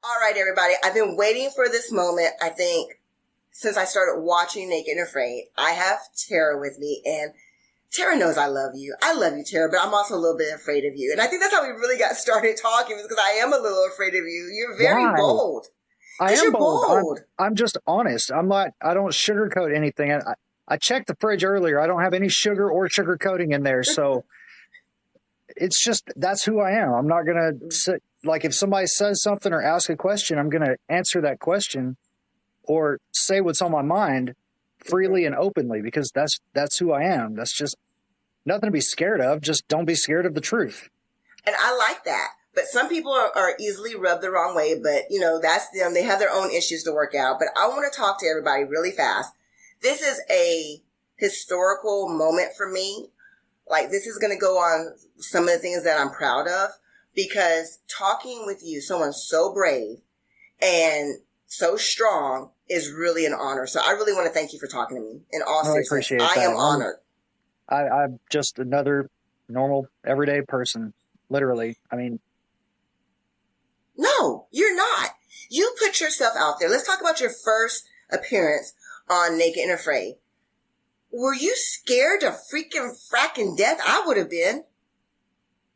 All right, everybody. I've been waiting for this moment, I think, since I started watching Naked and Afraid. I have Terra with me, and Terra knows I love you. I love you, Terra, but I'm also a little bit afraid of you. And I think that's how we really got started talking, because I am a little afraid of you. You're very Why? bold. I Because am you're bold. bold. I'm just honest. I'm not. I don't sugarcoat anything. I checked the fridge earlier. I don't have any sugar or sugar coating in there. So it's just that's who I am. I'm not gonna sit like if somebody says something or asks a question, I'm gonna answer that question or say what's on my mind freely and openly because that's who I am. That's just nothing to be scared of. Just don't be scared of the truth. And I like that. But some people are easily rubbed the wrong way, but that's them. They have their own issues to work out. But I want to talk to everybody really fast. This is a historical moment for me. Like, this is going to go on some of the things that I'm proud of, because talking with you, someone so brave and so strong, is really an honor. So I really want to thank you for talking to me. In all I seriousness, appreciate I that. am honored. I'm just another normal, everyday person. Literally. I mean, No, you're not. You put yourself out there. Let's talk about your first appearance on Naked and Afraid. Were you scared to freaking fracking death? I would have been.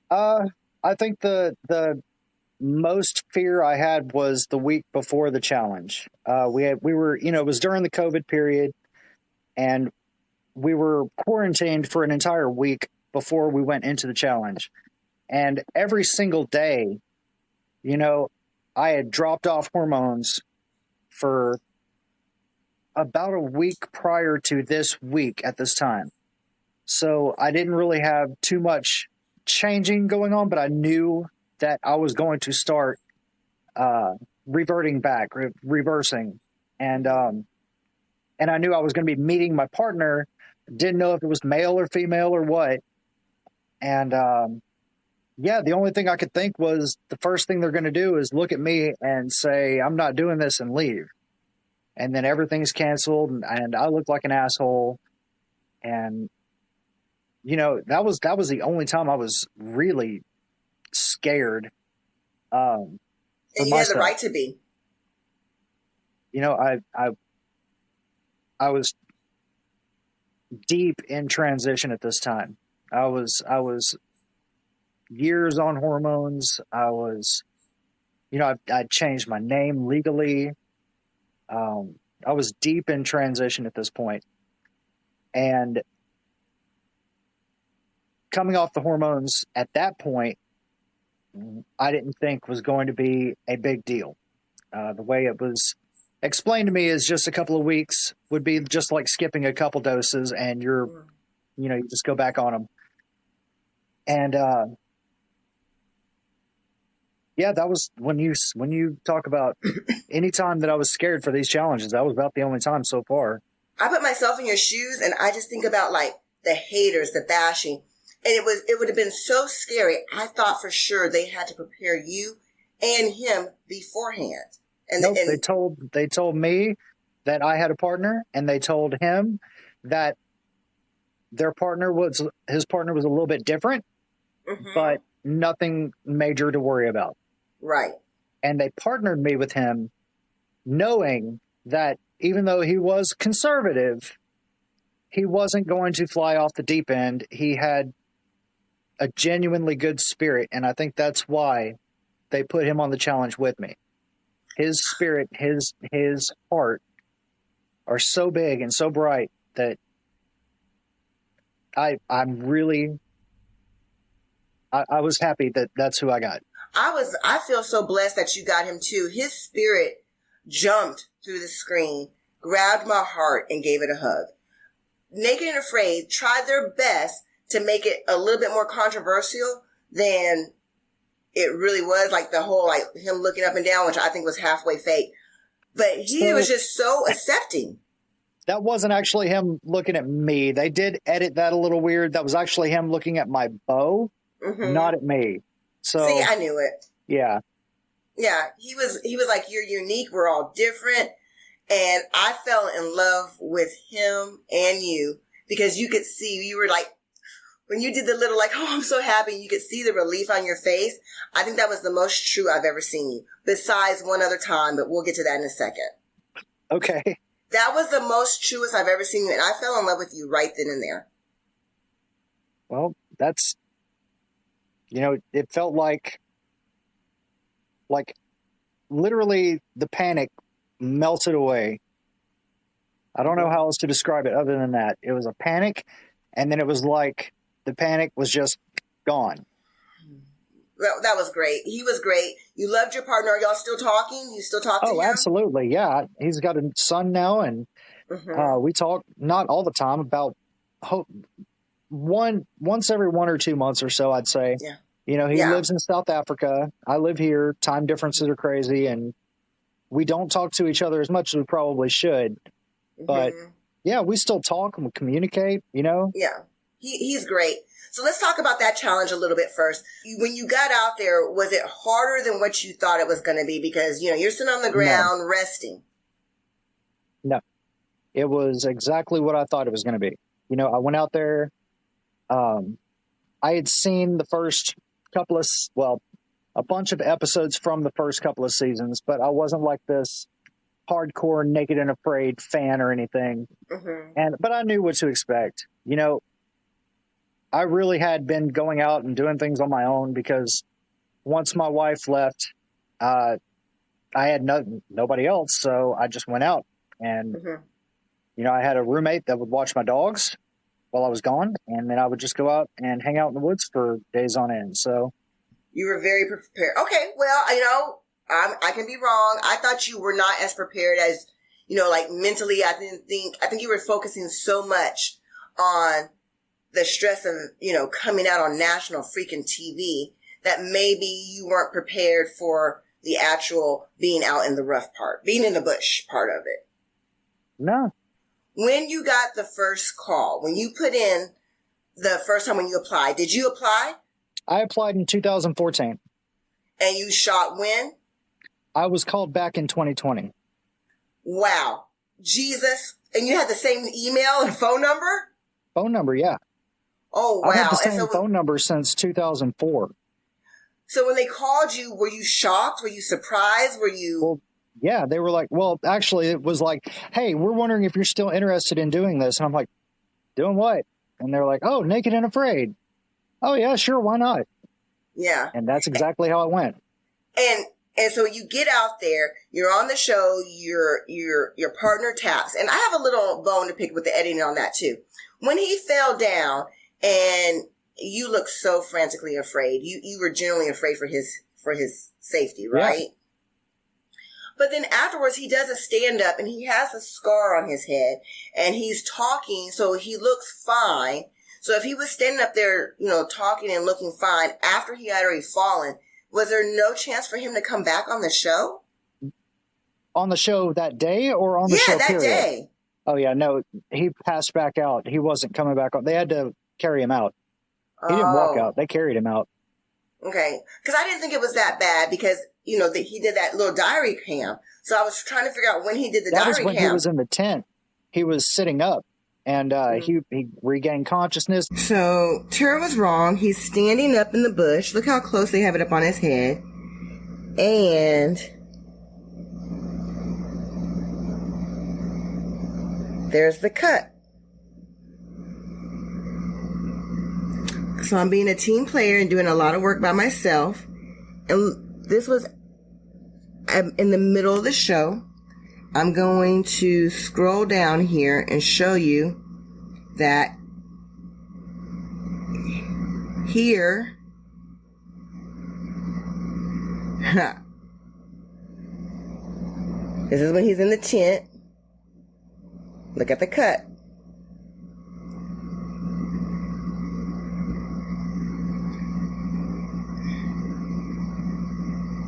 I think the most fear I had was the week before the challenge. We were, it was during the COVID period, and we were quarantined for an entire week before we went into the challenge. And every single day, I had dropped off hormones for about a week prior to this week at this time. So I didn't really have too much changing going on, but I knew that I was going to start reverting back, reversing. And I knew I was going to be meeting my partner. Didn't know if it was male or female or what. And yeah, the only thing I could think was the first thing they're going to do is look at me and say, I'm not doing this, and leave. And then everything's canceled, and I look like an asshole. And that was the only time I was really scared for And you had the myself. right to be. I was deep in transition at this time. I was years on hormones. I changed my name legally. I was deep in transition at this point. And coming off the hormones at that point, I didn't think was going to be a big deal. The way it was explained to me is just a couple of weeks would be just like skipping a couple doses and you just go back on them. And yeah, that was when you talk about any time that I was scared for these challenges, that was about the only time so far. I put myself in your shoes, and I just think about like the haters, the bashing. And it would have been so scary. I thought for sure they had to prepare you and him beforehand. And, Nope, and they told me that I had a partner, and they told him that his partner was a little bit different, but nothing major to worry about. Right. And they partnered me with him knowing that even though he was conservative, he wasn't going to fly off the deep end. He had a genuinely good spirit, and I think that's why they put him on the challenge with me. His spirit, his heart are so big and so bright that I was happy that that's who I got. I feel so blessed that you got him too. His spirit jumped through the screen, grabbed my heart, and gave it a hug. Naked and Afraid tried their best to make it a little bit more controversial than it really was. Like the whole, like him looking up and down, which I think was halfway fake. But he was just so accepting. That wasn't actually him looking at me. They did edit that a little weird. That was actually him looking at my bow, not at me. So see, I knew it. Yeah. Yeah, he was like, you're unique. We're all different. And I fell in love with him and you because you could see you were like, when you did the little like, oh, I'm so happy, you could see the relief on your face. I think that was the most true I've ever seen you, besides one other time, but we'll get to that in a second. Okay. That was the most truest I've ever seen you, and I fell in love with you right then and there. Well, that's, it felt like literally the panic melted away. I don't know how else to describe it other than that. It was a panic, and then it was like the panic was just gone. That was great. He was great. You loved your partner. Are y'all still talking? You still talk to him? Oh, absolutely. Yeah. He's got a son now, and we talk not all the time, about once every 1 or 2 months or so, I'd say. Yeah. He lives in South Africa. I live here. Time differences are crazy, and we don't talk to each other as much as we probably should. But yeah, we still talk and we communicate, Yeah. He's great. So let's talk about that challenge a little bit first. When you got out there, was it harder than what you thought it was going to be? Because, you're sitting on the ground resting. No, it was exactly what I thought it was going to be. I went out there. I had seen the first couple of, a bunch of episodes from the first couple of seasons, but I wasn't like this hardcore Naked and Afraid fan or anything. But I knew what to expect. I really had been going out and doing things on my own, because once my wife left, I had nobody else. So I just went out, and, I had a roommate that would watch my dogs while I was gone. And then I would just go out and hang out in the woods for days on end. So you were very prepared. Okay. Well, I can be wrong. I thought you were not as prepared as, like mentally. I think you were focusing so much on the stress of, coming out on national freaking TV that maybe you weren't prepared for the actual being out in the rough part, being in the bush part of it. No. When you got the first call, when you put in the first time when you applied, did you apply? I applied in 2014. And you shot when? I was called back in 2020. Wow. Jesus. And you had the same email and phone number? Phone number, yeah. Oh, wow. I've had the same phone number since 2004. So when they called you, were you shocked? Were you surprised? Were you... Well, yeah, they were like, well, actually, it was like, hey, we're wondering if you're still interested in doing this. And I'm like, doing what? And they're like, oh, Naked and Afraid. Oh, yeah, sure, why not? Yeah. And that's exactly how it went. And so you get out there, you're on the show, your partner taps. And I have a little bone to pick with the editing on that too. When he fell down and you looked so frantically afraid, you were genuinely afraid for his safety, right? Yeah. But then afterwards he does a stand up and he has a scar on his head and he's talking, so he looks fine. So if he was standing up there, talking and looking fine after he had already fallen, was there no chance for him to come back on the show? On the show that day or on the show that period? Day. Oh, yeah. No, he passed back out. He wasn't coming back on. They had to carry him out. He didn't walk out. They carried him out. Okay. Because I didn't think it was that bad because, he did that little diary cam. So I was trying to figure out when he did the diary cam. That was when he was in the tent. He was sitting up. And he regained consciousness. So Terra was wrong. He's standing up in the bush. Look how close they have it up on his head. And there's the cut. So I'm being a team player and doing a lot of work by myself. And this was in the middle of the show. I'm going to scroll down here and show you that here, this is when he's in the tent. Look at the cut.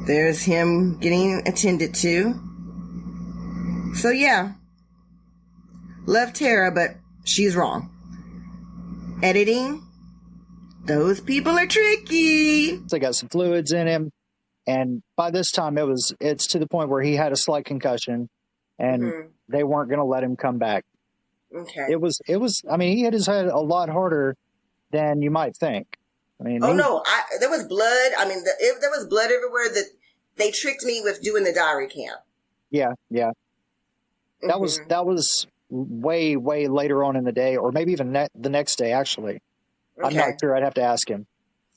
There's him getting attended to. So yeah, love Terra, but she's wrong. Editing, those people are tricky. They got some fluids in him, and by this time it's to the point where he had a slight concussion, and they weren't going to let him come back. Okay. It was. I mean, he had his head a lot harder than you might think. I mean, Oh no, there was blood. I mean, there was blood everywhere. That they tricked me with doing the diary camp. yeah, yeah. That was way later on in the day, or maybe even the next day. Actually, I'm not Okay. sure. I'd have to ask him.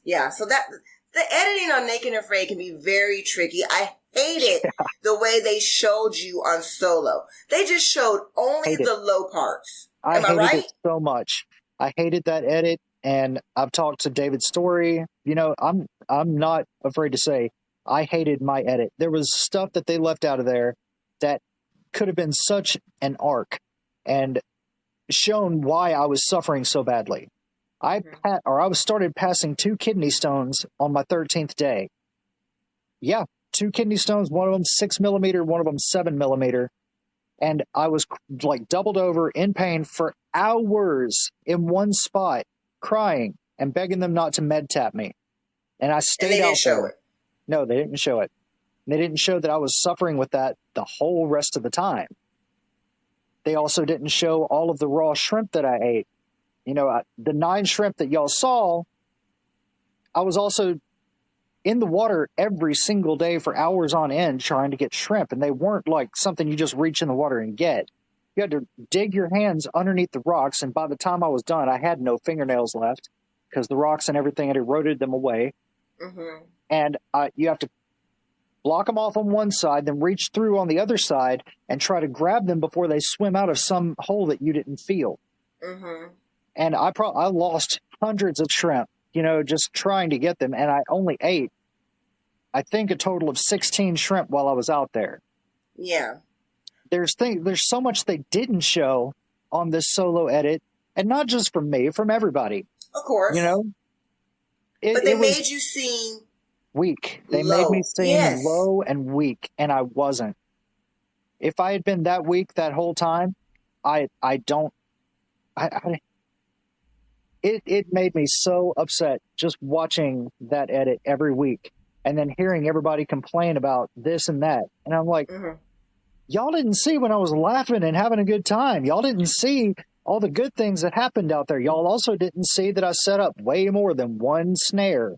Yeah. So that the editing on Naked and Afraid can be very tricky. I hated the way they showed you on Solo. They just showed only Hate it. the low parts. I Am I hated right? it so much. I hated that edit, and I've talked to David Story. You know, I'm not afraid to say I hated my edit. There was stuff that they left out of there that could have been such an arc and shown why I was suffering so badly. I was started passing 2 kidney stones on my 13th day. Yeah, 2 kidney stones, one of them 6 millimeter, one of them 7 millimeter. And I was like doubled over in pain for hours in one spot, crying and begging them not to med tap me. And I stayed And they out didn't show there. it. No, they didn't show it. They didn't show that I was suffering with that the whole rest of the time. They also didn't show all of the raw shrimp that I ate. You know, the 9 shrimp that y'all saw, I was also in the water every single day for hours on end trying to get shrimp, and they weren't like something you just reach in the water and get. You had to dig your hands underneath the rocks, and by the time I was done, I had no fingernails left because the rocks and everything had eroded them away. Mm-hmm. And you have to block them off on one side, then reach through on the other side and try to grab them before they swim out of some hole that you didn't feel. Mm-hmm. And I lost hundreds of shrimp, you know, just trying to get them, and I only ate, I think, a total of 16 shrimp while I was out there. Yeah. There's so much they didn't show on this Solo edit, and not just from me, from everybody. Of course. You know, but they was made you seem weak. They low. made me seem Yes. low and weak, and I wasn't. If I had been that weak that whole time, it made me so upset just watching that edit every week and then hearing everybody complain about this and that. And I'm like, y'all didn't see when I was laughing and having a good time. Y'all didn't see all the good things that happened out there. Y'all also didn't see that I set up way more than one snare.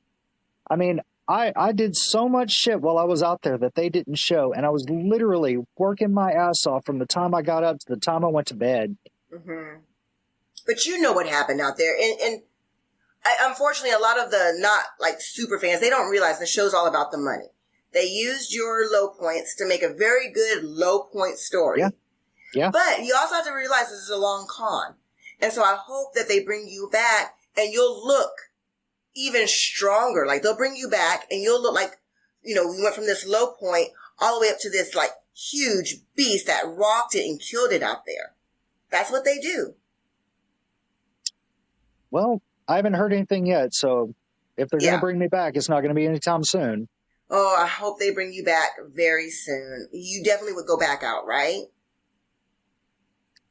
I mean, I did so much shit while I was out there that they didn't show. And I was literally working my ass off from the time I got up to the time I went to bed. Mm-hmm. But you know what happened out there. And unfortunately, a lot of the not like super fans, they don't realize the show's all about the money. They used your low points to make a very good low point story. Yeah. Yeah. But you also have to realize this is a long con. And so I hope that they bring you back and you'll look even stronger. Like they'll bring you back and you'll look like, you know, we went from this low point all the way up to this like huge beast that rocked it and killed it out there. That's what they do. Well, I haven't heard anything yet, so if they're going to bring me back, it's not going to be anytime soon. Oh, I hope they bring you back very soon. You definitely would go back out, right?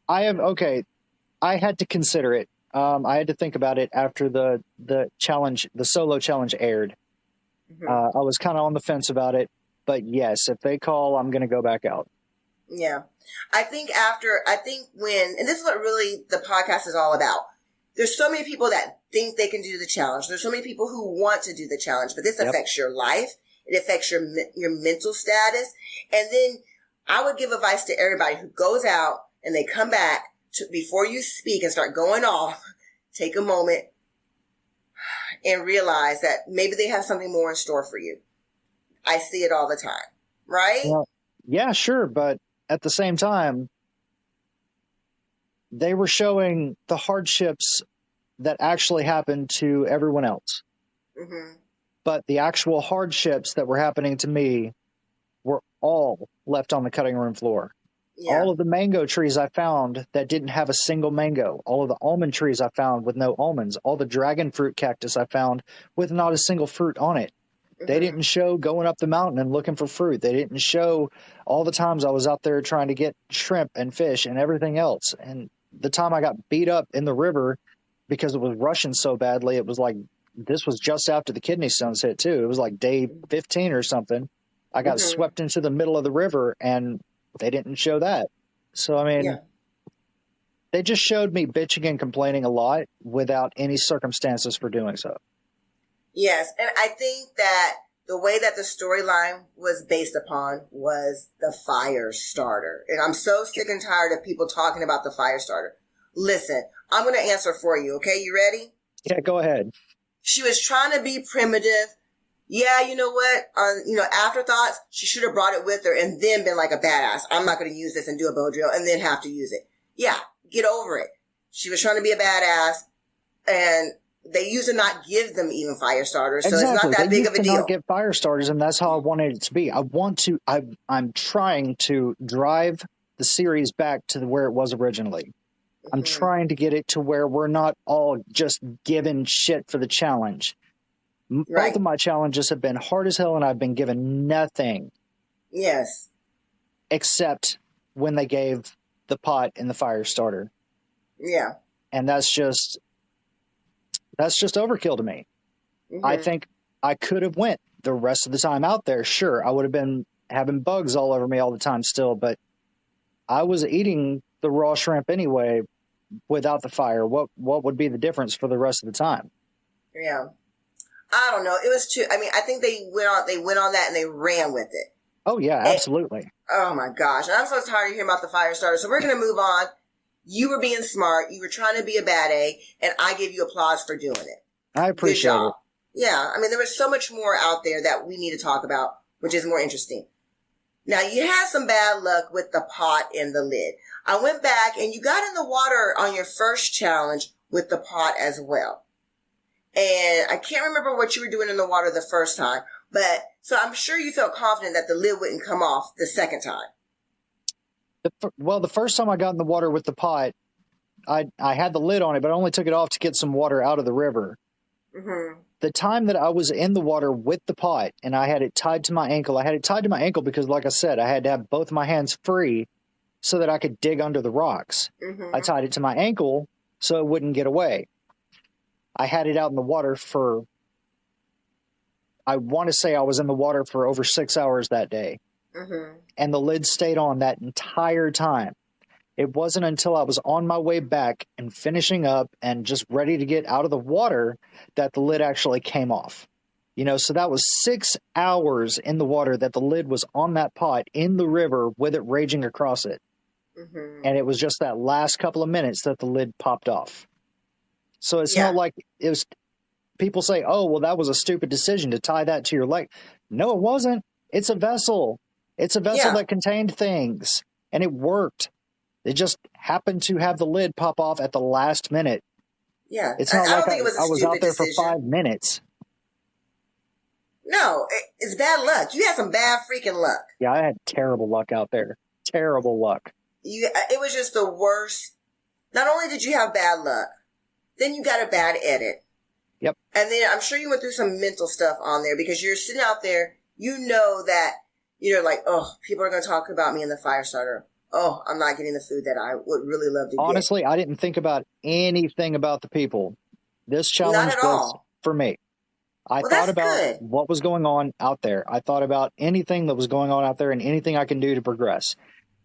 Okay. I had to consider it. I had to think about it after the challenge, the Solo challenge aired. Mm-hmm. I was kind of on the fence about it, but yes, if they call, I'm going to go back out. Yeah. I think when, and this is what really the podcast is all about. There's so many people that think they can do the challenge. There's so many people who want to do the challenge, but this affects your life. It affects your mental status. And then I would give advice to everybody who goes out and they come back before you speak and start going off, take a moment and realize that maybe they have something more in store for you. I see it all the time, right? Well, yeah, sure. But at the same time, they were showing the hardships that actually happened to everyone else. Mm-hmm. But the actual hardships that were happening to me were all left on the cutting room floor. Yeah. All of the mango trees I found that didn't have a single mango. All of the almond trees I found with no almonds. All the dragon fruit cactus I found with not a single fruit on it. Mm-hmm. They didn't show going up the mountain and looking for fruit. They didn't show all the times I was out there trying to get shrimp and fish and everything else. And the time I got beat up in the river because it was rushing so badly, it was like, this was just after the kidney stones hit too. It was like day 15 or something. I got swept into the middle of the river and they didn't show that. So, I mean, They just showed me bitching and complaining a lot without any circumstances for doing so. Yes, and I think that the way that the storyline was based upon was the fire starter. And I'm so sick and tired of people talking about the fire starter. Listen, I'm going to answer for you, okay? You ready? Yeah, go ahead. She was trying to be primitive. Yeah, you know what? Afterthoughts, she should have brought it with her and then been like a badass. I'm not going to use this and do a bow drill and then have to use it. Yeah, get over it. She was trying to be a badass, and they used to not give them even fire starters, so it's not that big of a deal. Not get fire starters, and that's how I wanted it to be. I'm trying to drive the series back to where it was originally. I'm trying to get it to where we're not all just given shit for the challenge. Right. Both of my challenges have been hard as hell, and I've been given nothing. Yes. Except when they gave the pot and the fire starter. Yeah. And that's just overkill to me. Mm-hmm. I think I could have went the rest of the time out there. Sure, I would have been having bugs all over me all the time still, but I was eating the raw shrimp anyway without the fire. What would be the difference for the rest of the time? Yeah. I don't know. It was too, I think they went on that and they ran with it. Oh yeah, absolutely. Oh my gosh. And I'm so tired of hearing about the fire starter. So we're going to move on. You were being smart. You were trying to be a bad A, and I give you applause for doing it. I appreciate it. Yeah. There was so much more out there that we need to talk about, which is more interesting. Now, you had some bad luck with the pot and the lid. I went back, and you got in the water on your first challenge with the pot as well. And I can't remember what you were doing in the water the first time, but so I'm sure you felt confident that the lid wouldn't come off the second time. The first time I got in the water with the pot, I had the lid on it, but I only took it off to get some water out of the river. Mm-hmm. The time that I was in the water with the pot and I had it tied to my ankle, because, like I said, I had to have both my hands free so that I could dig under the rocks. Mm-hmm. I tied it to my ankle so it wouldn't get away. I had it out in the water for, I want to say I was in the water for over 6 hours that day. Mm-hmm. And the lid stayed on that entire time. It wasn't until I was on my way back and finishing up and just ready to get out of the water that the lid actually came off. So that was 6 hours in the water that the lid was on that pot in the river with it raging across it. Mm-hmm. And it was just that last couple of minutes that the lid popped off. So it's not like it was. People say, oh, well, that was a stupid decision to tie that to your leg. No, it wasn't. It's a vessel. It's a vessel that contained things, and it worked. It just happened to have the lid pop off at the last minute. Yeah. It's not like I was out there for 5 minutes. No, it's bad luck. You had some bad freaking luck. Yeah, I had terrible luck out there. Terrible luck. It was just the worst. Not only did you have bad luck, then you got a bad edit. Yep. And then I'm sure you went through some mental stuff on there because you're sitting out there, that you're like, oh, people are going to talk about me in the fire starter. Oh, I'm not getting the food that I would really love to get. Honestly, I didn't think about anything about the people. This challenge was for me. I thought about what was going on out there. I thought about anything that was going on out there and anything I can do to progress.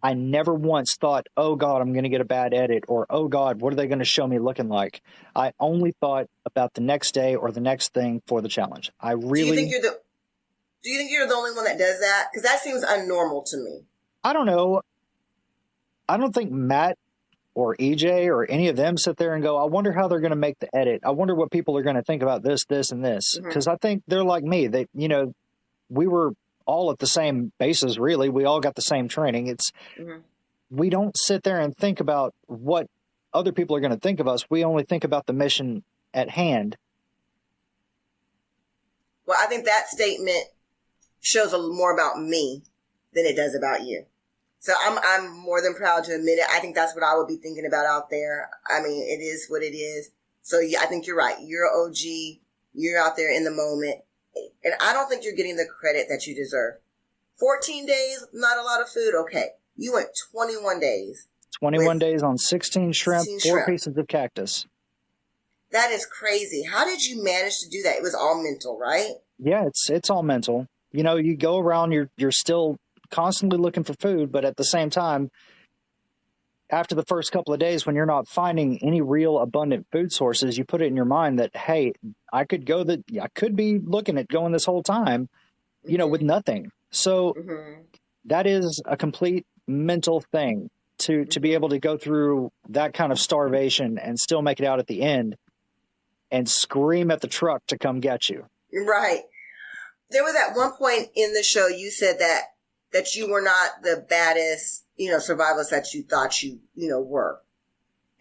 I never once thought, oh, God, I'm going to get a bad edit, or, oh, God, what are they going to show me looking like? I only thought about the next day or the next thing for the challenge. Do you think you're the only one that does that? Because that seems unnormal to me. I don't know. I don't think Matt or EJ or any of them sit there and go, I wonder how they're going to make the edit. I wonder what people are going to think about this, this, and this. Because I think they're like me. They, we were all at the same bases, really. We all got the same training. We don't sit there and think about what other people are going to think of us. We only think about the mission at hand. Well, I think that statement shows a little more about me than it does about you. So I'm more than proud to admit it. I think that's what I would be thinking about out there. It is what it is. So yeah, I think you're right. You're an OG. You're out there in the moment. And I don't think you're getting the credit that you deserve. 14 days, not a lot of food. Okay. You went 21 days. 21 days on 16 shrimp, 4 pieces of cactus. That is crazy. How did you manage to do that? It was all mental, right? Yeah, it's all mental. You go around, you're still constantly looking for food, but at the same time, after the first couple of days, when you're not finding any real abundant food sources, you put it in your mind that, hey, I could be looking at going this whole time, with nothing. So that is a complete mental thing to be able to go through that kind of starvation and still make it out at the end and scream at the truck to come get you. Right. There was at one point in the show, you said that you were not the baddest, survivalist that you thought you were.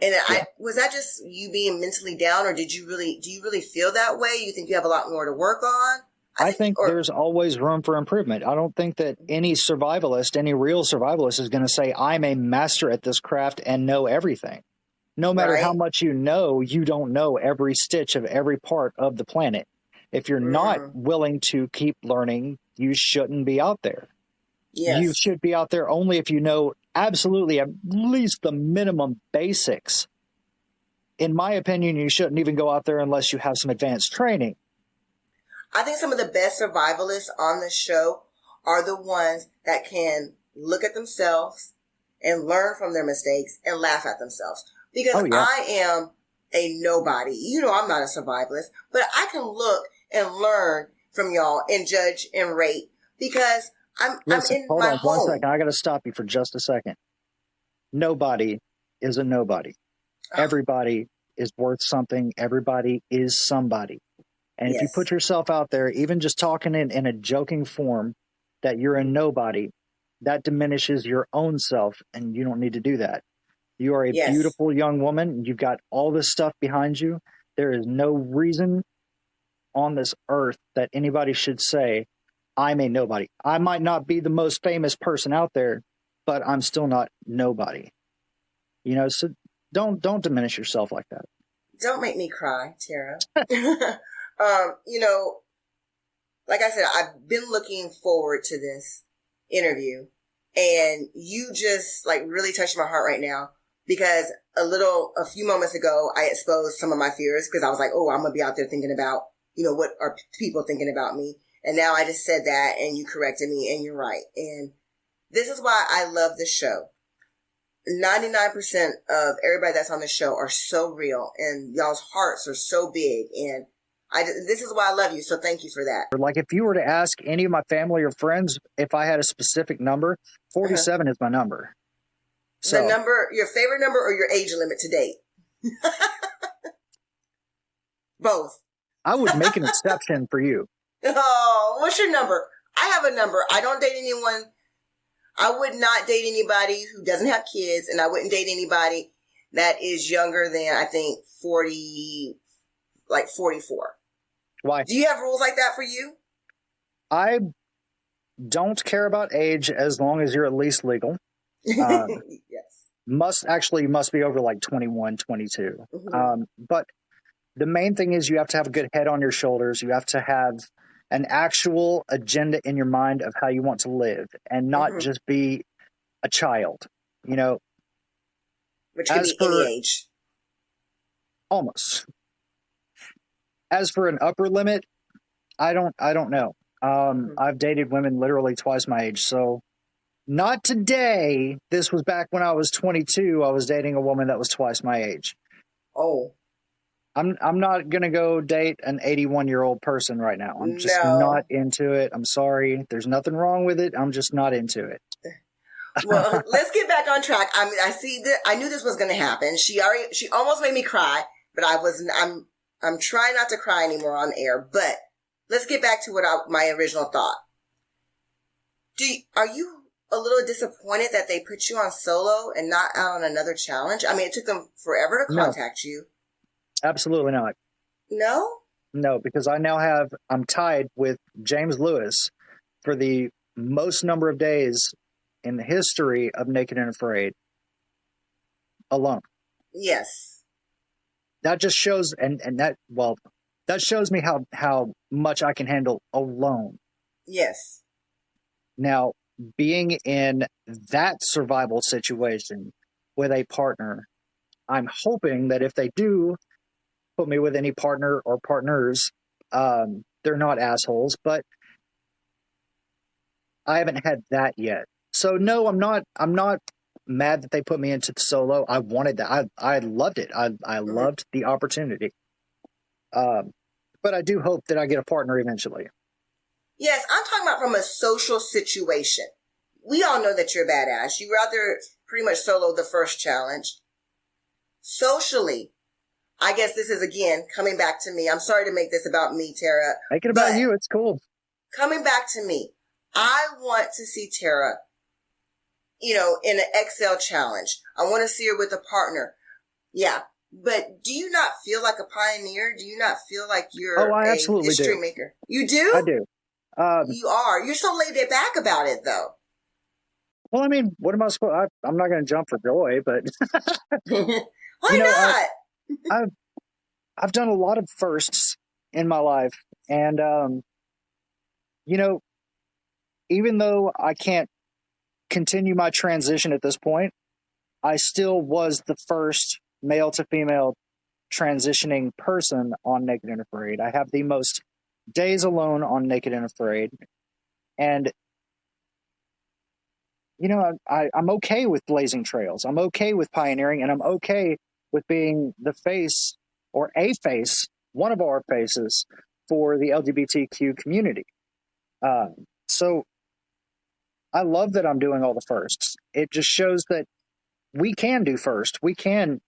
And was that just you being mentally down, or do you really feel that way? You think you have a lot more to work on? I think there's always room for improvement. I don't think that any real survivalist is going to say, I'm a master at this craft and know everything. No matter how much you don't know every stitch of every part of the planet. If you're not willing to keep learning, you shouldn't be out there. Yes. You should be out there only if you know absolutely at least the minimum basics. In my opinion, you shouldn't even go out there unless you have some advanced training. I think some of the best survivalists on the show are the ones that can look at themselves and learn from their mistakes and laugh at themselves. Because I am a nobody. I'm not a survivalist, but I can look and learn from y'all and judge and rate because I'm in hold my on home. 1 second. I got to stop you for just a second. Nobody is a nobody. Everybody is worth something. Everybody is somebody. And if you put yourself out there, even just talking in a joking form that you're a nobody, that diminishes your own self, and you don't need to do that. You are a beautiful young woman, and you've got all this stuff behind you. There is no reason on this earth that anybody should say, I'm a nobody. I might not be the most famous person out there, but I'm still not nobody. So don't diminish yourself like that. Don't make me cry, Terra. Like I said, I've been looking forward to this interview, and you just really touched my heart right now, because a few moments ago, I exposed some of my fears because I was like, oh, I'm going to be out there thinking about, what are people thinking about me? And now I just said that, and you corrected me, and you're right. And this is why I love this show. 99% of everybody that's on the show are so real, and y'all's hearts are so big, and this is why I love you, so thank you for that. Like, if you were to ask any of my family or friends if I had a specific number, 47 is my number. So, the number, your favorite number, or your age limit to date? Both. I would make an exception for you. Oh, what's your number? I have a number. I don't date anyone. I would not date anybody who doesn't have kids, and I wouldn't date anybody that is younger than, I think, 44. Why? Do you have rules like that for you? I don't care about age as long as you're at least legal. Yes. Must be over 21, 22. But the main thing is you have to have a good head on your shoulders. You have to have an actual agenda in your mind of how you want to live, and not just be a child, Which could be any age. Almost. As for an upper limit, I don't know. I've dated women literally twice my age. So not today. This was back when I was 22. I was dating a woman that was twice my age. Oh. I'm not going to go date an 81-year-old person right now. I'm just not into it. I'm sorry. There's nothing wrong with it. I'm just not into it. Well, let's get back on track. I mean, I knew this was going to happen. She almost made me cry, but I'm trying not to cry anymore on air, but let's get back to my original thought. Are you a little disappointed that they put you on solo and not out on another challenge? I mean, it took them forever to contact you. Absolutely not. No? No, because I'm tied with James Lewis for the most number of days in the history of Naked and Afraid alone. Yes. That just shows, that shows me how much I can handle alone. Yes. Now, being in that survival situation with a partner, I'm hoping that if they do put me with any partner or partners, they're not assholes, but I haven't had that yet. So no, I'm not mad that they put me into the solo. I wanted that. I loved it. I loved the opportunity. But I do hope that I get a partner eventually. Yes, I'm talking about from a social situation. We all know that you're a badass. You were out there pretty much solo the first challenge. Socially, I guess this is, again, coming back to me. I'm sorry to make this about me, Terra. Make it about you. It's cool. Coming back to me, I want to see Terra, in an Excel challenge. I want to see her with a partner. Yeah. But do you not feel like a pioneer? Do you not feel like you're I a absolutely history do. maker? You do? I do. You are. You're so laid back about it, though. Well, I mean, what am I supposed? I'm not going to jump for joy, but Why not? I've done a lot of firsts in my life, and even though I can't continue my transition at this point, I still was the first male to female transitioning person on Naked and Afraid. I have the most days alone on Naked and Afraid, and I'm okay with blazing trails. I'm okay with pioneering, and I'm okay with being the face or a face, one of our faces for the LGBTQ community. So I love that I'm doing all the firsts. It just shows that we can do first. We can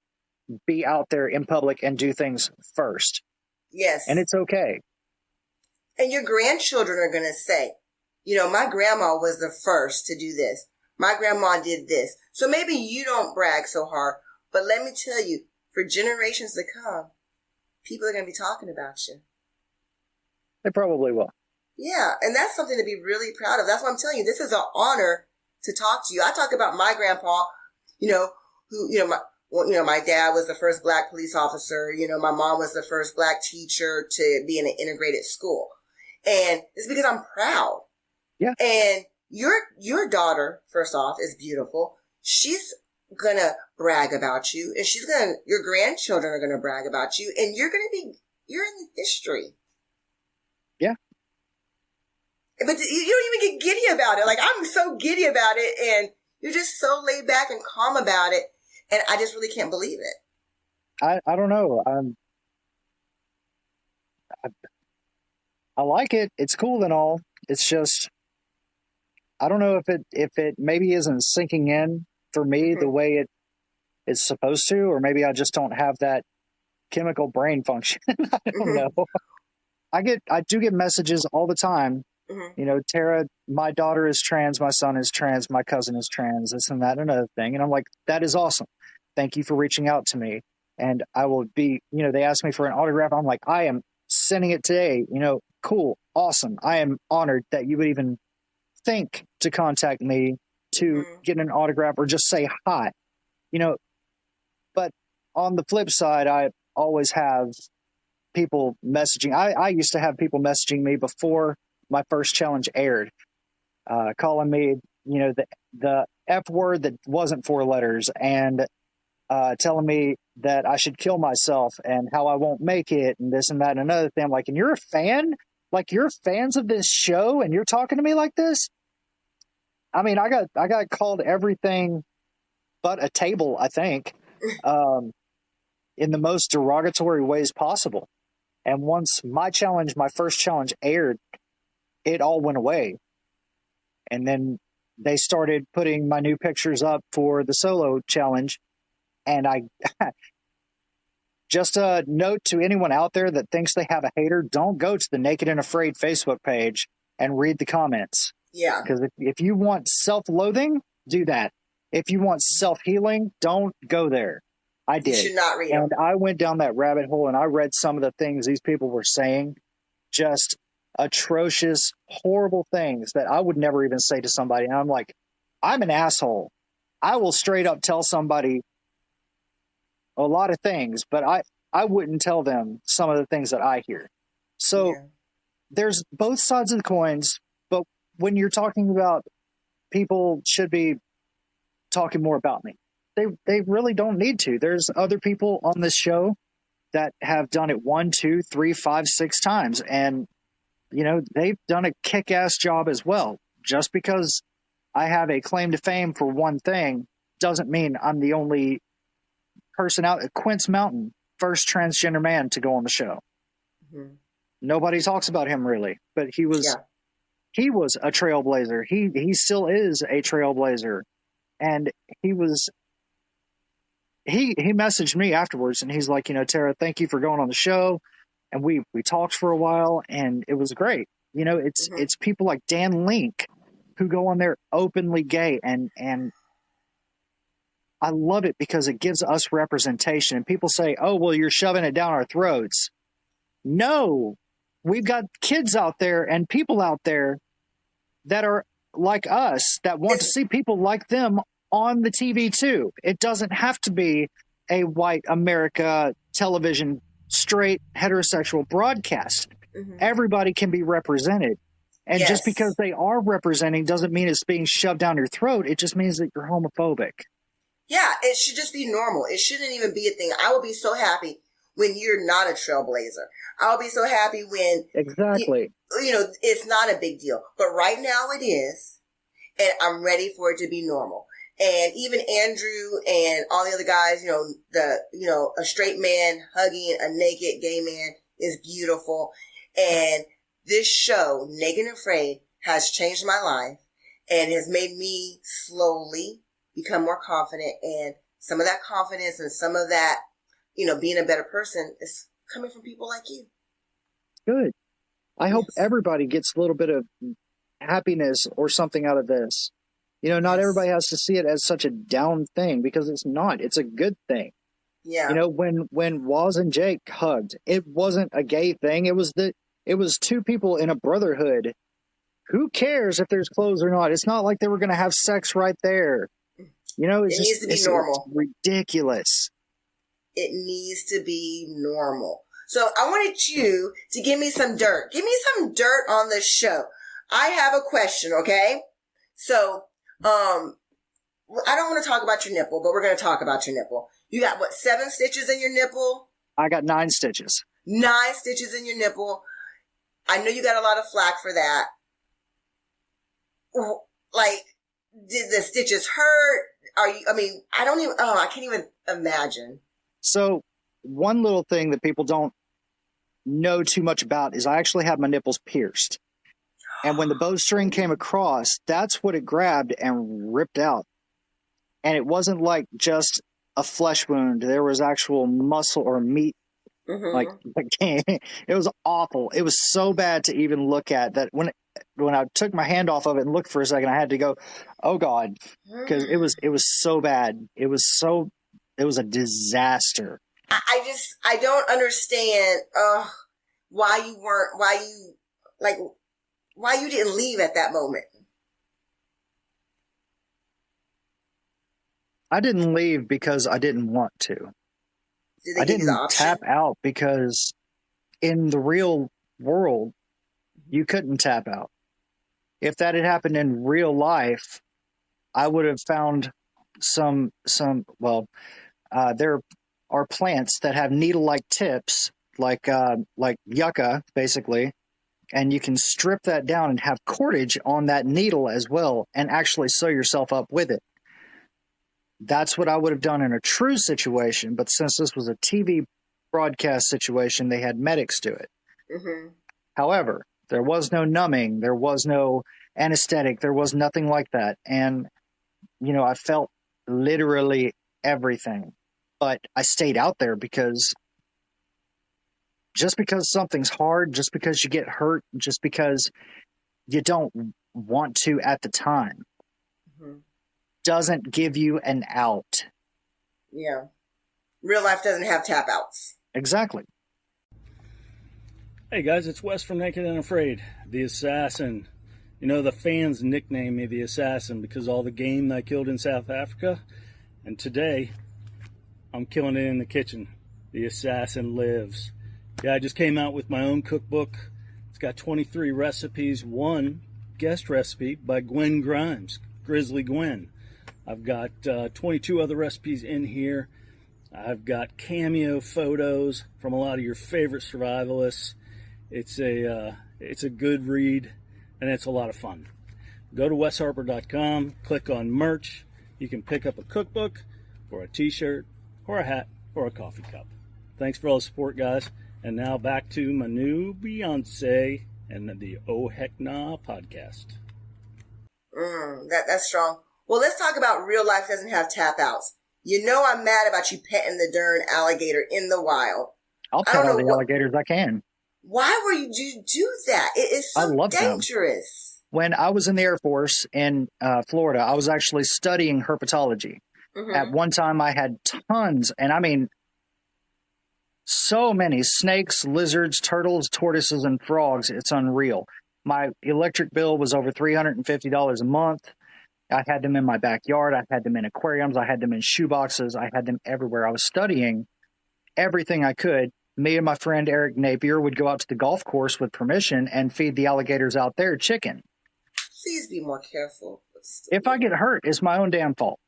be out there in public and do things first. Yes. And it's okay. And your grandchildren are going to say, my grandma was the first to do this. My grandma did this. So maybe you don't brag so hard, but let me tell you, for generations to come, people are going to be talking about you. They probably will. Yeah, and that's something to be really proud of. That's why I'm telling you, this is an honor to talk to you. I talk about my grandpa, my dad was the first Black police officer. My mom was the first Black teacher to be in an integrated school. And it's because I'm proud. Yeah. And your daughter, first off, is beautiful. She's gonna brag about you, and your grandchildren are gonna brag about you, and you're in history. Yeah. But you don't even get giddy about it. Like, I'm so giddy about it, and you're just so laid back and calm about it, and I just really can't believe it. I don't know. I like it. It's cool and all. It's just, I don't know if it maybe isn't sinking in for me the way it's supposed to, or maybe I just don't have that chemical brain function. I don't know. I do get messages all the time. Terra, my daughter is trans, my son is trans, my cousin is trans, this and that and another thing. And I'm like, that is awesome. Thank you for reaching out to me. And I will be, they asked me for an autograph. I'm like, I am sending it today. Cool, awesome. I am honored that you would even think to contact me to get an autograph or just say hi. But on the flip side, I always have people messaging. I used to have people messaging me before my first challenge aired, calling me, the F word that wasn't 4 letters, and telling me that I should kill myself and how I won't make it and this and that and another thing. I'm like, and you're a fan? Like, you're fans of this show and you're talking to me like this? I mean, I got called everything but a table, I think, in the most derogatory ways possible. And once my first challenge aired, it all went away. And then they started putting my new pictures up for the solo challenge. And just a note to anyone out there that thinks they have a hater, don't go to the Naked and Afraid Facebook page and read the comments. Yeah. Because if you want self-loathing, do that. If you want self-healing, don't go there. I did. You should not read them. And I went down that rabbit hole and I read some of the things these people were saying. Just atrocious, horrible things that I would never even say to somebody. And I'm like, I'm an asshole. I will straight up tell somebody a lot of things, but I wouldn't tell them some of the things that I hear. So there's both sides of the coins, but when you're talking about people should be talking more about me, they really don't need to. There's other people on this show that have done it 1, 2, 3, 5, 6 times. And, they've done a kick-ass job as well. Just because I have a claim to fame for one thing doesn't mean I'm the only person out. Quince Mountain, first transgender man to go on the show. Mm-hmm. Nobody talks about him really, but he was a trailblazer. He still is a trailblazer. And he messaged me afterwards and he's like, Terra, thank you for going on the show. And we talked for a while and it was great. It's people like Dan Link who go on there openly gay and I love it because it gives us representation. And people say, oh, well, you're shoving it down our throats. No, we've got kids out there and people out there that are like us that want to see people like them on the TV too. It doesn't have to be a white America television, straight heterosexual broadcast. Mm-hmm. Everybody can be represented. And just because they are representing doesn't mean it's being shoved down your throat. It just means that you're homophobic. Yeah, it should just be normal. It shouldn't even be a thing. I will be so happy when you're not a trailblazer. I'll be so happy when... Exactly. It's not a big deal. But right now it is. And I'm ready for it to be normal. And even Andrew and all the other guys, a straight man hugging a naked gay man is beautiful. And this show, Naked and Afraid, has changed my life and has made me slowly become more confident. And some of that confidence and some of that, being a better person is coming from people like you. Good. I hope everybody gets a little bit of happiness or something out of this. Not everybody has to see it as such a down thing because it's not. It's a good thing. Yeah. When Waz and Jake hugged, it wasn't a gay thing. It was two people in a brotherhood. Who cares if there's clothes or not? It's not like they were going to have sex right there. It needs to be normal. It's ridiculous. It needs to be normal. So I wanted you to give me some dirt. Give me some dirt on this show. I have a question, okay? So, I don't want to talk about your nipple, but we're going to talk about your nipple. You got, 7 stitches in your nipple? I got 9 stitches. 9 stitches in your nipple. I know you got a lot of flack for that. Like, did the stitches hurt? I can't even imagine. So, one little thing that people don't know too much about is I actually had my nipples pierced. And when the bowstring came across, that's what it grabbed and ripped out. And it wasn't like just a flesh wound. There was actual muscle or meat. Mm-hmm. It was awful. It was so bad to even look at that when I took my hand off of it and looked for a second, I had to go, oh God, because it was so bad. It was a disaster. I don't understand why you didn't leave at that moment. I didn't leave because I didn't want to. I didn't tap out because in the real world, you couldn't tap out. If that had happened in real life, I would have found there are plants that have needle-like tips, like yucca, basically, and you can strip that down and have cordage on that needle as well and actually sew yourself up with it. That's what I would have done in a true situation, but since this was a TV broadcast situation, they had medics do it. Mm-hmm. However, there was no numbing, there was no anesthetic, there was nothing like that. And, I felt literally everything. But I stayed out there because just because something's hard, just because you get hurt, just because you don't want to at the time, mm-hmm. doesn't give you an out. Yeah. Real life doesn't have tap outs. Exactly. Hey guys, it's Wes from Naked and Afraid, the Assassin. The fans nickname me the Assassin because of all the game that I killed in South Africa. And today, I'm killing it in the kitchen. The Assassin lives. Yeah, I just came out with my own cookbook. It's got 23 recipes, one guest recipe by Gwen Grimes, Grizzly Gwen. I've got 22 other recipes in here. I've got cameo photos from a lot of your favorite survivalists. It's a good read, and it's a lot of fun. Go to wesharper.com, click on merch, you can pick up a cookbook or a t-shirt or a hat or a coffee cup. Thanks for all the support, guys. And now back to MaLu Beyonce and the Oh Heck Nah podcast. That's strong. Well, let's talk about real life doesn't have tap outs. You know I'm mad about you petting the darn alligator in the wild. I'll pet all the alligators I can. Why would you do that? It is so dangerous. When I was in the Air Force in Florida, I was actually studying herpetology. Mm-hmm. At one time, I had tons, and I mean, so many snakes, lizards, turtles, tortoises, and frogs. It's unreal. My electric bill was over $350 a month. I had them in my backyard. I had them in aquariums. I had them in shoe boxes. I had them everywhere. I was studying everything I could. Me and my friend Eric Napier would go out to the golf course with permission and feed the alligators out there chicken. Please be more careful. If I get hurt, it's my own damn fault.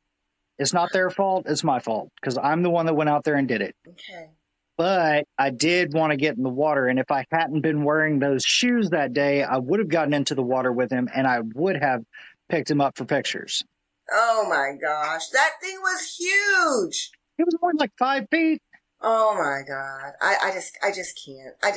It's not their fault. It's my fault because I'm the one that went out there and did it. Okay. But I did want to get in the water. And if I hadn't been wearing those shoes that day, I would have gotten into the water with him and I would have picked him up for pictures. Oh my gosh. That thing was huge. It was more than like 5 feet. Oh my God. I just can't. I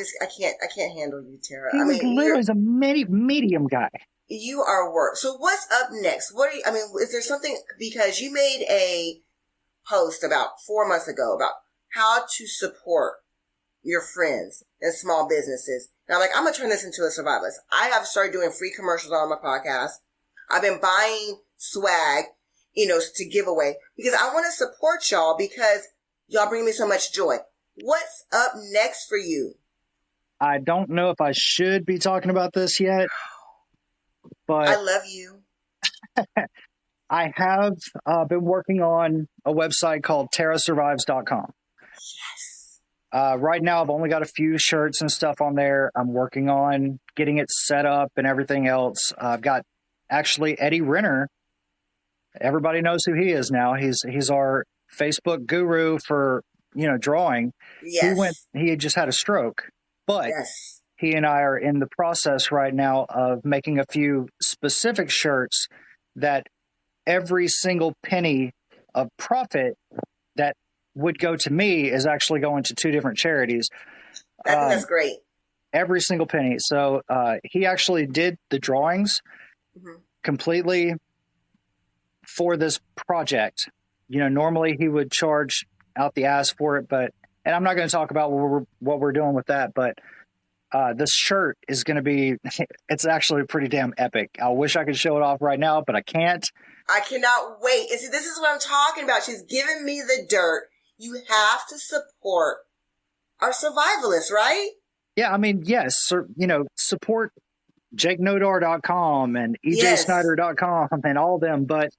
can't handle you, Terra. He was literally a medium guy. You are work. So what's up next? Is there something, because you made a post about 4 months ago about how to support your friends and small businesses. And I'm going to turn this into a survivalist. I have started doing free commercials on my podcast. I've been buying swag, to give away because I want to support y'all because y'all bring me so much joy. What's up next for you? I don't know if I should be talking about this yet, but I love you. I have been working on a website called TerraSurvives.com. Yes. Right now, I've only got a few shirts and stuff on there. I'm working on getting it set up and everything else. I've got actually Eddie Renner. Everybody knows who he is now. He's our Facebook guru for, drawing. Yes. He had just had a stroke, but yes. He and I are in the process right now of making a few specific shirts that every single penny of profit that would go to me is actually going to 2 different charities. I think that's great. Every single penny. So he actually did the drawings completely for this project. Normally he would charge out the ass for it, and I'm not going to talk about what we're doing with that, but this shirt is going to be, it's actually pretty damn epic. I wish I could show it off right now, but I can't. I cannot wait. And see, this is what I'm talking about. She's giving me the dirt. You have to support our survivalists, right? Yeah, yes. Support JakeNodar.com and EJSnyder.com and all them. But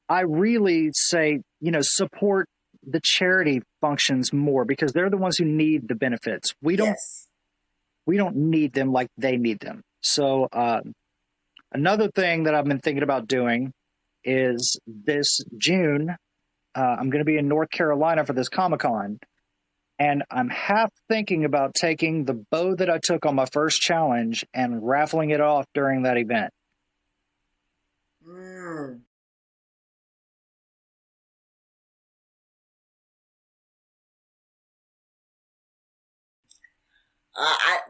I really say, support the charity functions more because they're the ones who need the benefits. We don't need them like they need them. So another thing that I've been thinking about doing is this June, I'm going to be in North Carolina for this Comic-Con. And I'm half thinking about taking the bow that I took on my first challenge and raffling it off during that event.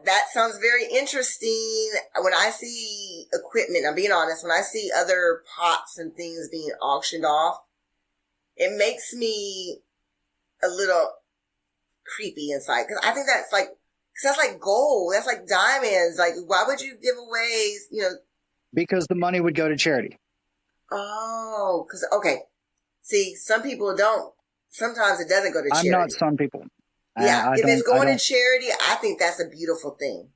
That sounds very interesting. When I see equipment, I'm being honest, when I see other pots and things being auctioned off, it makes me a little creepy inside. Because I think that's like gold. That's like diamonds. Like, why would you give away, Because the money would go to charity. Oh, okay. See, some people don't. Sometimes it doesn't go to charity. I'm not some people. Yeah, if it's going to charity, I think that's a beautiful thing.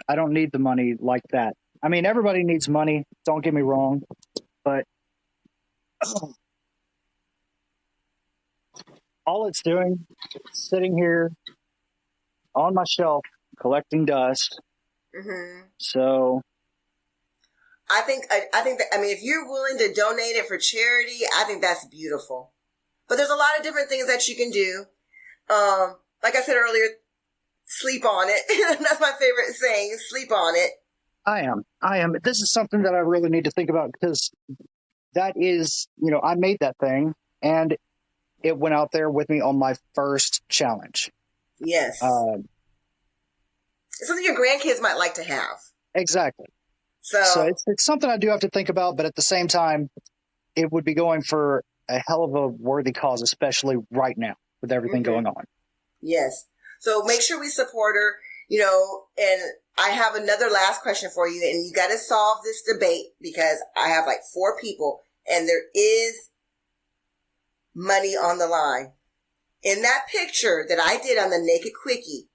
I don't need the money like that. Everybody needs money. Don't get me wrong. But all it's doing is sitting here on my shelf collecting dust. Mm-hmm. So I think that, if you're willing to donate it for charity, I think that's beautiful. But there's a lot of different things that you can do. Like I said earlier, sleep on it. That's my favorite saying, sleep on it. I am. This is something that I really need to think about because that is, I made that thing and it went out there with me on my first challenge. Yes. It's something your grandkids might like to have. Exactly. So it's something I do have to think about, but at the same time, it would be going for a hell of a worthy cause, especially right now with everything going on. Yes. So make sure we support her, and I have another last question for you, and you got to solve this debate because I have like 4 people and there is money on the line. In that picture that I did on the Naked Quickie,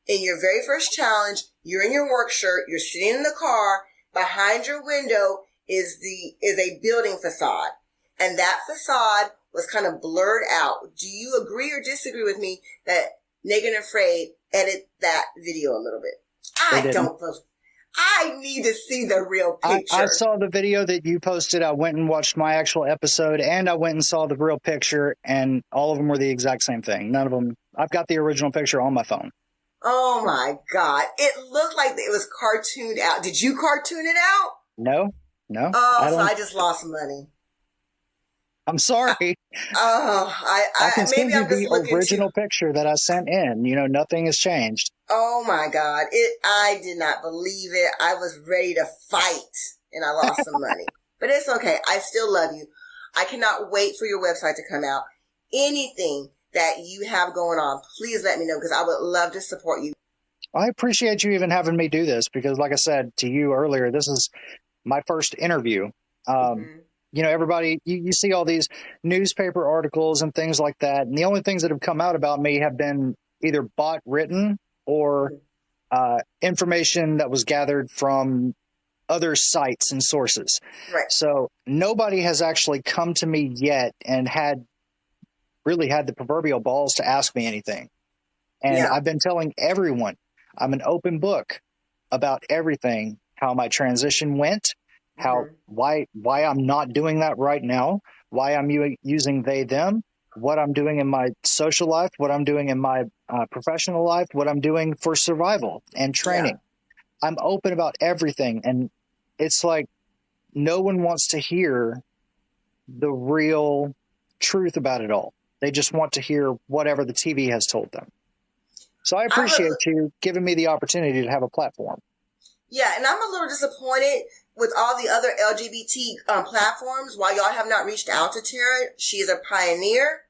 in your very first challenge, you're in your work shirt, you're sitting in the car, behind your window is a building facade. And that facade was kind of blurred out. Do you agree or disagree with me that Naked and Afraid edit that video a little bit? I need to see the real picture. I saw the video that you posted. I went and watched my actual episode, and I went and saw the real picture, and all of them were the exact same thing. None of them. I've got the original picture on my phone. Oh my God. It looked like it was cartooned out. Did you cartoon it out? No. Oh, I just lost money. I'm sorry. I can maybe send I'm just you looking the original picture that I sent in. Nothing has changed. Oh my God. I did not believe it. I was ready to fight and I lost some money. But it's okay. I still love you. I cannot wait for your website to come out. Anything that you have going on, please let me know because I would love to support you. I appreciate you even having me do this because, like I said to you earlier, this is my first interview. Everybody, you see all these newspaper articles and things like that. And the only things that have come out about me have been either bot written or information that was gathered from other sites and sources. Right. So nobody has actually come to me yet and really had the proverbial balls to ask me anything. And I've been telling everyone I'm an open book about everything, how my transition went, why I'm not doing that right now, why I'm using they, them, what I'm doing in my social life, what I'm doing in my professional life, what I'm doing for survival and training. Yeah. I'm open about everything. And it's like no one wants to hear the real truth about it all. They just want to hear whatever the TV has told them. So I appreciate you giving me the opportunity to have a platform. Yeah, and I'm a little disappointed with all the other LGBT platforms. Why y'all have not reached out to Terra? She is a pioneer.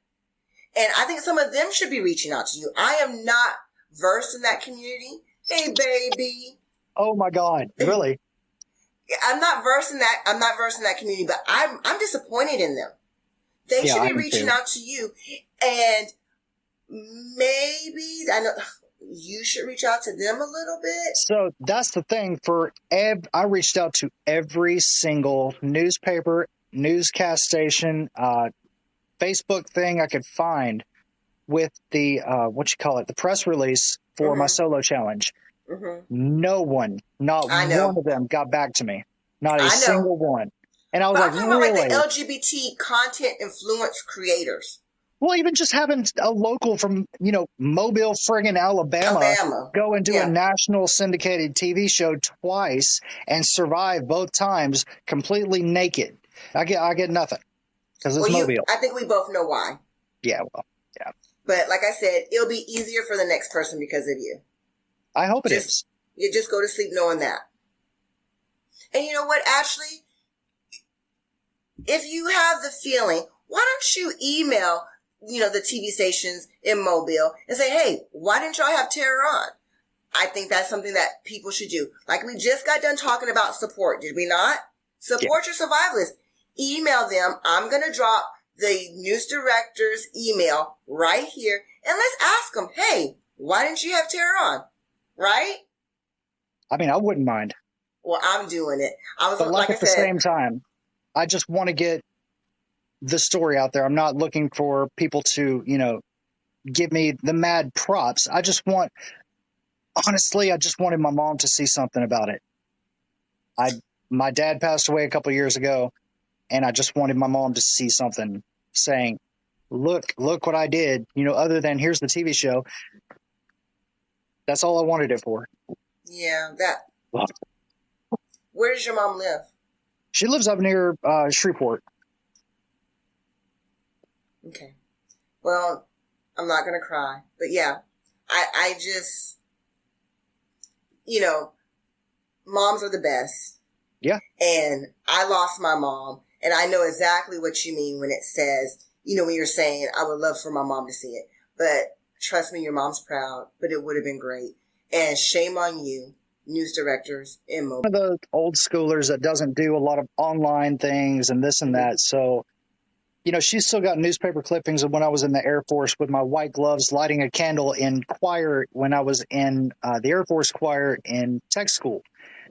And I think some of them should be reaching out to you. I am not versed in that community. Hey, baby. Oh, my God. Really? I'm not versed in that. I'm not versed in that community, but I'm disappointed in them. They should be reaching out to you. And maybe, I know you should reach out to them a little bit. So that's the thing. I reached out to every single newspaper, newscast station, Facebook thing I could find with the, the press release for my solo challenge. No one, not one of them got back to me. Not a single one. And I was like, really? Like the LGBT content influence creators. Well, even just having a local from, Mobile, friggin' Alabama go and do a national syndicated TV show twice and survive both times completely naked. I get nothing because it's Mobile. I think we both know why. Yeah. But like I said, it'll be easier for the next person because of you. I hope it is. You just go to sleep knowing that. And you know what, Ashley? If you have the feeling, why don't you email, the TV stations in Mobile and say, hey, why didn't y'all have Terra on? I think that's something that people should do. Like we just got done talking about support, did we not? Support your survivalists. Email them. I'm going to drop the news director's email right here. And let's ask them, hey, why didn't you have Terra on? Right? I mean, I wouldn't mind. Well, I'm doing it. But at the same time, I just want to get the story out there. I'm not looking for people to, give me the mad props. I just wanted my mom to see something about it. My dad passed away a couple of years ago, and I just wanted my mom to see something saying, look what I did, other than here's the TV show. That's all I wanted it for. Yeah, Where does your mom live? She lives up near Shreveport. Okay. Well, I'm not going to cry. But yeah, I just, moms are the best. Yeah. And I lost my mom. And I know exactly what you mean when it says, when you're saying, I would love for my mom to see it. But trust me, your mom's proud. But it would have been great. And shame on you, news directors in mobile. One of the old schoolers that doesn't do a lot of online things and this and that. So, she's still got newspaper clippings of when I was in the Air Force with my white gloves lighting a candle in choir when I was in the Air Force choir in tech school.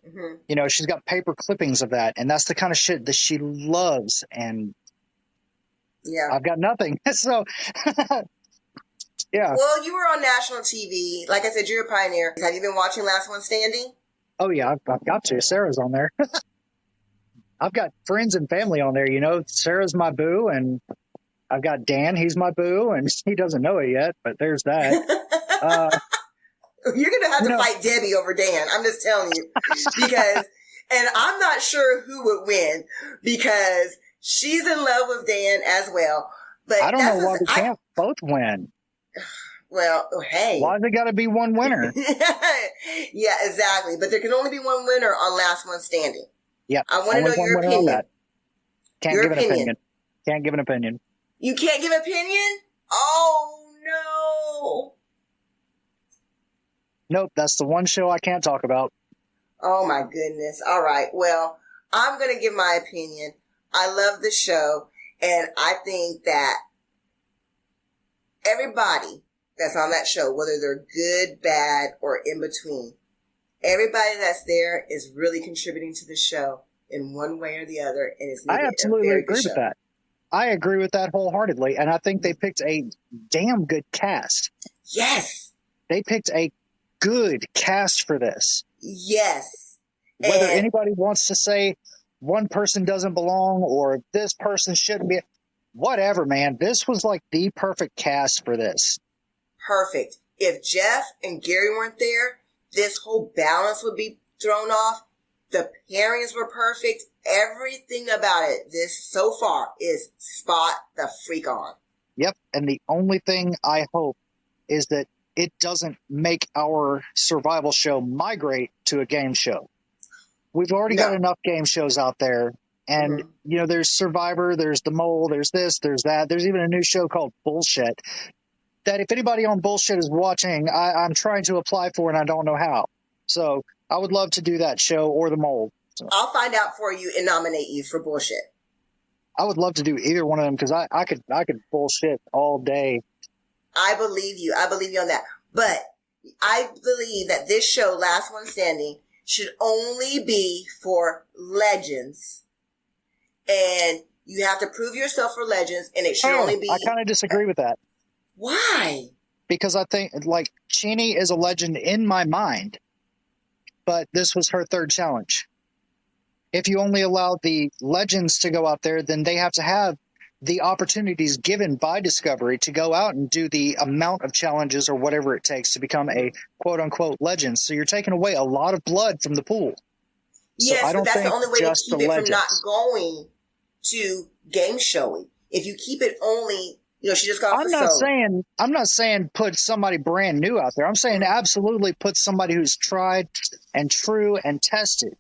Mm-hmm. She's got paper clippings of that. And that's the kind of shit that she loves. And yeah, I've got nothing. So, yeah. Well, you were on national TV. Like I said, you're a pioneer. Have you been watching Last One Standing? Oh, yeah, I've got to. Sarah's on there. I've got friends and family on there, Sarah's my boo, and I've got Dan, he's my boo, and he doesn't know it yet, but there's that. You're going to have to fight Debbie over Dan. I'm just telling you. Because, and I'm not sure who would win, because she's in love with Dan as well. But I don't know why we can't both win. Well, hey. Why they got to be one winner? Yeah, exactly. But there can only be one winner on Last One Standing. Yeah. I want to know your opinion. Can't give an opinion. Can't give an opinion. You can't give an opinion? Oh, no. Nope, that's the one show I can't talk about. Oh, my goodness. All right. Well, I'm going to give my opinion. I love the show, and I think that everybody that's on that show, whether they're good, bad, or in between, everybody that's there is really contributing to the show in one way or the other, and it's I absolutely agree with that. I agree with that wholeheartedly, and I think they picked a damn good cast. Yes. They picked a good cast for this. Yes. Whether anybody wants to say one person doesn't belong or this person shouldn't be, whatever, man. This was like the perfect cast for this. Perfect. If Jeff and Gary weren't there, this whole balance would be thrown off. The pairings were perfect. Everything about it, this so far, is spot the freak on. Yep. And the only thing I hope is that it doesn't make our survival show migrate to a game show. We've already got enough game shows out there. And, there's Survivor, there's The Mole, there's this, there's that. There's even a new show called Bullshit that if anybody on Bullshit is watching, I'm trying to apply for and I don't know how. So I would love to do that show or The Mole. So I'll find out for you and nominate you for Bullshit. I would love to do either one of them because I could bullshit all day. I believe you. I believe you on that. But I believe that this show, Last One Standing, should only be for legends. And you have to prove yourself for legends, and it should only be... I kind of disagree with that. Why? Because I think, Chini is a legend in my mind, but this was her third challenge. If you only allow the legends to go out there, then they have to have the opportunities given by Discovery to go out and do the amount of challenges or whatever it takes to become a quote-unquote legend. So you're taking away a lot of blood from the pool. Yes, so but that's the only way to keep it from not going to game showy. If you keep it only, she just got I'm not saying put somebody brand new out there. I'm saying absolutely put somebody who's tried and true and tested.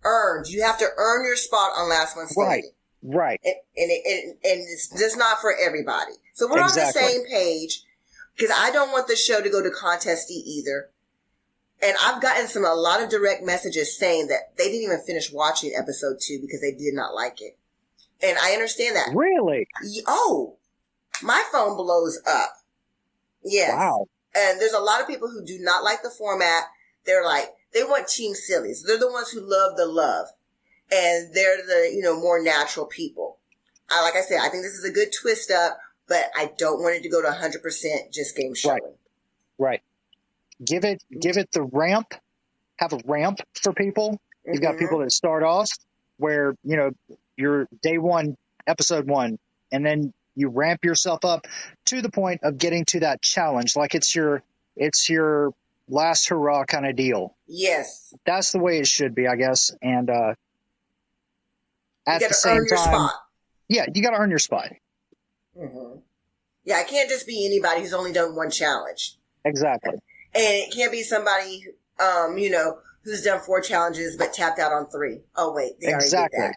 Earned. You have to earn your spot on Last One Standing. Right. And it's just not for everybody. So we're on the same page, because I don't want the show to go to contesty either. And I've gotten a lot of direct messages saying that they didn't even finish watching episode 2 because they did not like it. And I understand that. Really? Oh, my phone blows up. Yes. Wow. And there's a lot of people who do not like the format. They're they want Team Sillies. They're the ones who love the love. And they're the, more natural people. Like I said, I think this is a good twist up, but I don't want it to go to 100% just game showing. Right. Give it the ramp. Have a ramp for people. You've got people that start off where, you're day 1, episode 1, and then you ramp yourself up to the point of getting to that challenge. Like it's your last hurrah kind of deal. Yes. That's the way it should be, I guess. And, at you the got to same earn your time, spot. yeah, you got to earn your spot. Mm-hmm. Yeah, it can't just be anybody who's only done one challenge. Exactly. And it can't be somebody, who's done 4 challenges but tapped out on 3. Oh, wait, they already did that.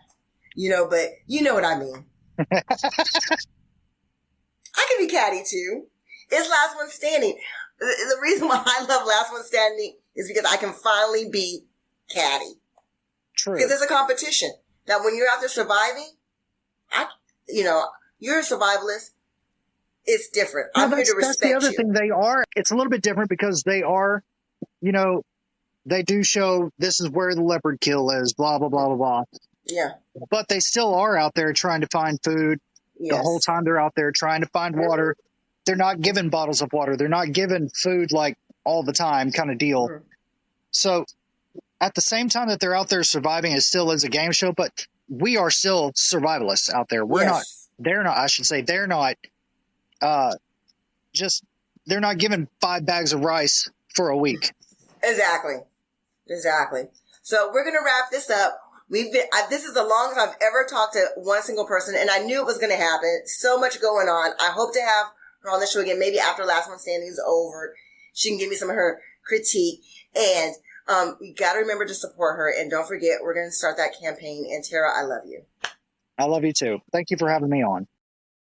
But you know what I mean. I can be catty too. It's last one standing. The reason why I love last one standing is because I can finally be catty. True. Because it's a competition. Now, when you're out there surviving, you're a survivalist. It's different. I'm here to respect you. That's the other thing. They are. It's a little bit different because they are, they do show this is where the leopard kill is, blah, blah, blah, blah, blah. Yeah. But they still are out there trying to find food. Yes. The whole time they're out there trying to find water. They're not given bottles of water. They're not given food like all the time kind of deal. Mm-hmm. So at the same time that they're out there surviving, it still is a game show, but we are still survivalists out there. They're not they're not given 5 bags of rice for a week. Exactly. So we're going to wrap this up. This is the longest I've ever talked to one single person, and I knew it was going to happen. So much going on. I hope to have her on the show again, maybe after Last One Standing is over. She can give me some of her critique. And we got to remember to support her. And don't forget, we're going to start that campaign. And Terra, I love you. I love you too. Thank you for having me on.